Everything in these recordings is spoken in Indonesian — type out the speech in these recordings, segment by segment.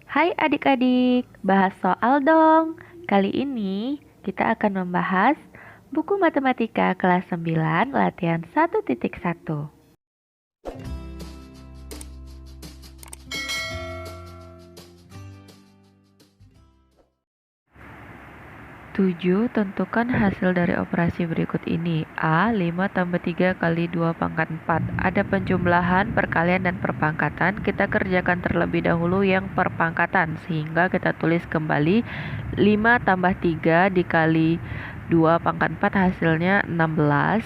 Hai adik-adik, bahas soal dong. Kali ini kita akan membahas buku matematika kelas 9 latihan 1.1. 7. Tentukan hasil dari operasi berikut ini. A. 5 tambah 3 kali 2 pangkat 4. Ada penjumlahan, perkalian, dan perpangkatan. Kita kerjakan terlebih dahulu yang perpangkatan, sehingga kita tulis kembali 5 tambah 3 dikali 2 pangkat 4 hasilnya 16.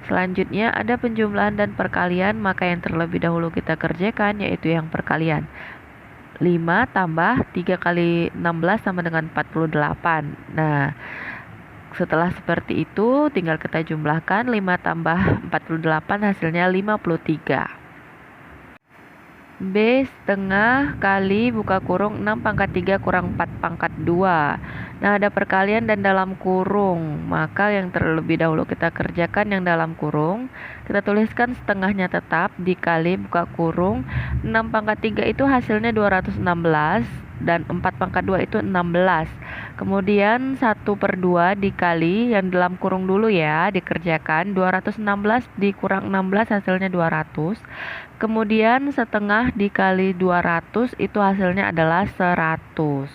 Selanjutnya ada penjumlahan dan perkalian, maka yang terlebih dahulu kita kerjakan yaitu yang perkalian. 5 tambah 3 kali 16 sama dengan 48. Nah, setelah seperti itu tinggal kita jumlahkan 5 tambah 48 hasilnya 53. B setengah kali buka kurung 6 pangkat 3 kurang 4 pangkat 2. Nah, ada perkalian dan dalam kurung. Maka yang terlebih dahulu kita kerjakan yang dalam kurung. Kita tuliskan setengahnya tetap dikali buka kurung 6 pangkat 3 itu hasilnya 216 dan 4 pangkat 2 itu 16. Kemudian 1/2 dikali yang dalam kurung dulu ya, dikerjakan 216 dikurang 16 hasilnya 200. Kemudian setengah dikali 200 itu hasilnya adalah 100.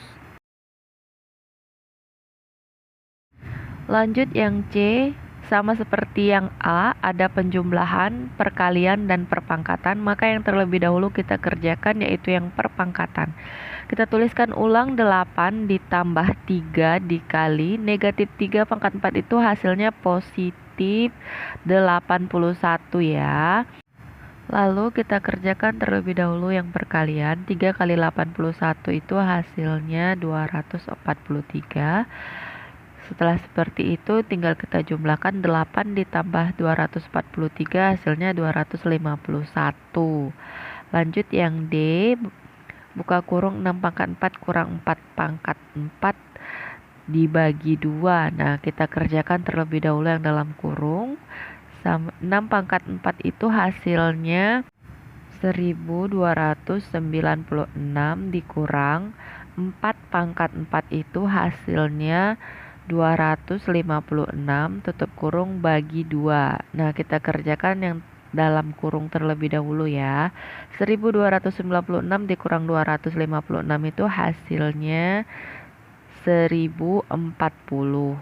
Lanjut yang C, sama seperti yang A, ada penjumlahan, perkalian, dan perpangkatan, maka yang terlebih dahulu kita kerjakan yaitu yang perpangkatan. Kita tuliskan ulang 8 ditambah 3 dikali negatif 3 pangkat 4 itu hasilnya positif 81 ya. Lalu kita kerjakan terlebih dahulu yang perkalian. 3 kali 81 itu hasilnya 243. Setelah seperti itu tinggal kita jumlahkan 8 ditambah 243 hasilnya 251. Lanjut yang D, buka kurung 6 pangkat 4 kurang 4 pangkat 4 dibagi 2. Nah, kita kerjakan terlebih dahulu yang dalam kurung. 6 pangkat 4 itu hasilnya 1296 dikurang 4 pangkat 4 itu hasilnya 256 tutup kurung bagi 2. Nah, kita kerjakan yang dalam kurung terlebih dahulu ya. 1296 dikurang 256 itu hasilnya 1040.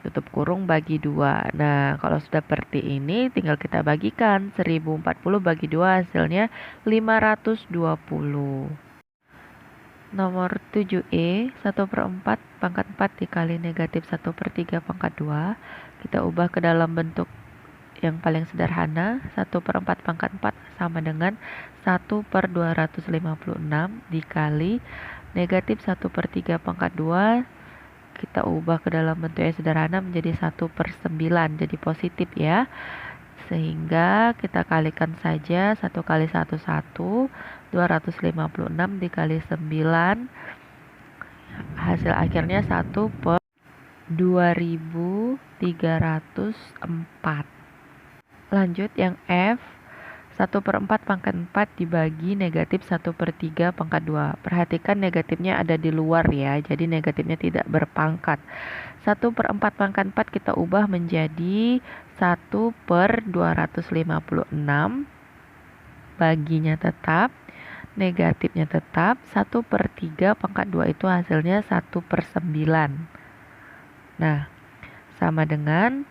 Tutup kurung bagi 2. Nah, kalau sudah seperti ini tinggal kita bagikan. 1040 bagi 2 hasilnya 520. Nomor 7E, 1/4 pangkat 4 dikali negatif 1/3 pangkat 2. Kita ubah ke dalam bentuk yang paling sederhana. 1/4 pangkat 4 sama dengan 1/256 dikali negatif 1/3 pangkat 2. Kita ubah ke dalam bentuk yang sederhana menjadi 1/9, jadi positif ya. Sehingga kita kalikan saja 1 kali 1 1, 256 dikali 9, hasil akhirnya 1/2304. Lanjut yang F, 1/4 pangkat 4 dibagi negatif 1/3 pangkat 2. Perhatikan negatifnya ada di luar ya, jadi negatifnya tidak berpangkat. 1/4 pangkat 4 kita ubah menjadi 1/256. Baginya tetap, negatifnya tetap. 1/3 pangkat 2 itu hasilnya 1/9. Nah, sama dengan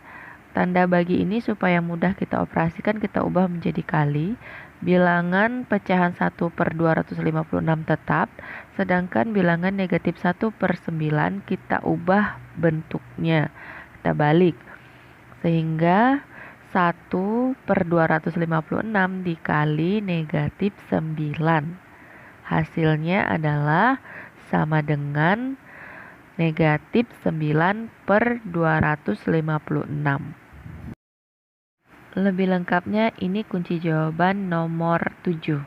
tanda bagi ini supaya mudah kita operasikan, kita ubah menjadi kali. Bilangan pecahan 1/256 tetap, sedangkan bilangan negatif 1/9 kita ubah bentuknya, kita balik. Sehingga 1/256 dikali negatif 9. Hasilnya adalah sama dengan negatif 9/256. Lebih lengkapnya ini kunci jawaban nomor 7.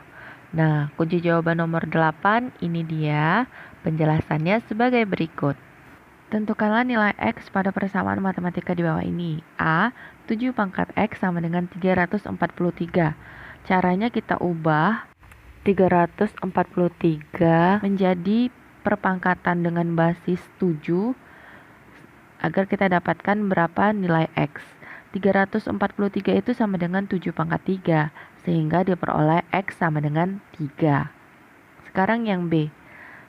Nah, kunci jawaban nomor 8 ini dia. Penjelasannya sebagai berikut. Tentukanlah nilai X pada persamaan matematika di bawah ini. A, 7 pangkat X sama dengan 343. Caranya kita ubah 343 menjadi perpangkatan dengan basis 7 agar kita dapatkan berapa nilai X. 343 itu sama dengan 7 pangkat 3, sehingga diperoleh X sama dengan 3. Sekarang yang B,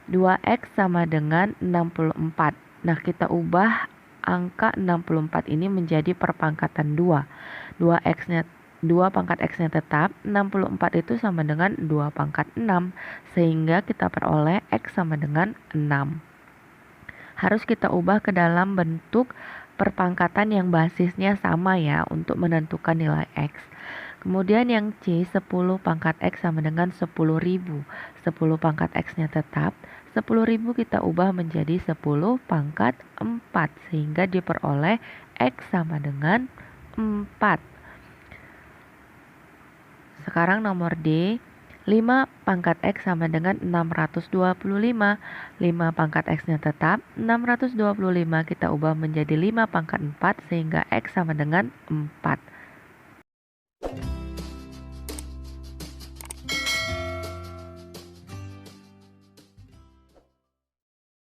2X sama dengan 64. Nah, kita ubah angka 64 ini menjadi perpangkatan 2. 2 pangkat X-nya tetap, 64 itu sama dengan 2 pangkat 6, sehingga kita peroleh X sama dengan 6. Harus kita ubah ke dalam bentuk perpangkatan yang basisnya sama ya, untuk menentukan nilai X. Kemudian yang C, 10 pangkat X sama dengan 10.000. 10 pangkat X-nya tetap, 10.000 kita ubah menjadi 10 pangkat 4, sehingga diperoleh X sama dengan 4. Sekarang nomor D, 5 pangkat X sama dengan 625. 5 pangkat X-nya tetap, 625 kita ubah menjadi 5 pangkat 4, sehingga X sama dengan 4.